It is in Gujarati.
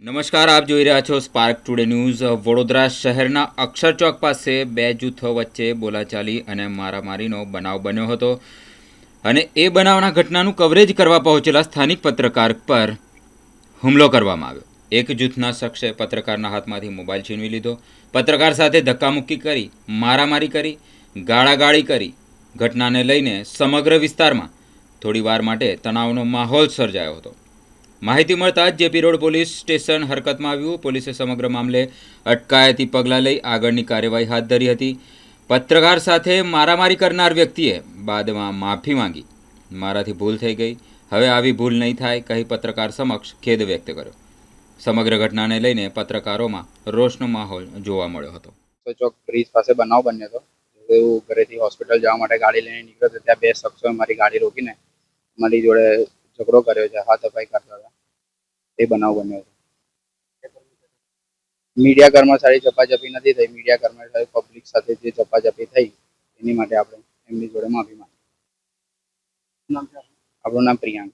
નમસ્કાર, આપ જોઈ રહ્યા છો સ્પાર્ક ટુડે ન્યૂઝ. વડોદરા શહેરના અક્ષર ચોક પાસે બે જૂથો વચ્ચે બોલાચાલી અને મારામારીનો બનાવ બન્યો હતો અને એ બનાવના ઘટનાનું કવરેજ કરવા પહોંચેલા સ્થાનિક પત્રકાર પર હુમલો કરવામાં આવ્યો. એક જૂથના શખ્સે પત્રકારના હાથમાંથી મોબાઈલ છીનવી લીધો, પત્રકાર સાથે ધક્કામુક્કી કરી, મારામારી કરી, ગાળાગાળી કરી. ઘટનાને લઈને સમગ્ર વિસ્તારમાં થોડીવાર માટે તણાવનો માહોલ સર્જાયો હતો. માહિતી મળતા જ જેપી રોડ પોલીસ સ્ટેશન હરકતમાં આવ્યું. પોલીસે સમગ્ર મામલે અટકાયતી પગલાં લઈ આગળની કાર્યવાહી હાથ ધરી હતી. પત્રકાર સાથે મારામારી કરનાર વ્યક્તિએ બાદમાં માફી માંગી. મારાથી ભૂલ થઈ ગઈ, હવે આવી ભૂલ નહીં થાય કહી પત્રકાર સમક્ષ ખેદ વ્યક્ત કર્યો. સમગ્ર ઘટનાને લઈને પત્રકારોમાં રોષનો માહોલ જોવા મળ્યો હતો. ચોક બ્રિજ પાસે બનાવ બન્યો હતો. હું ઘરેથી હોસ્પિટલ જવા માટે ગાડી લઈને નીકળ્યો હતો. ત્યાં બે શખ્સોએ મારી ગાડી રોકીને મારી જોડે ઝઘડો કર્યો છે, હાથાપાઈ કરતા હતા. એ બનાવ બન્યો હતો. મીડિયા કર્મચારી ઝપાઝપી નથી થઈ. મીડિયા કર્મચારી પબ્લિક સાથે જે ઝપાઝપી થઈ એની માટે આપણે એમની જોડે માફી માંગી. આપણું નામ પ્રિયાંક.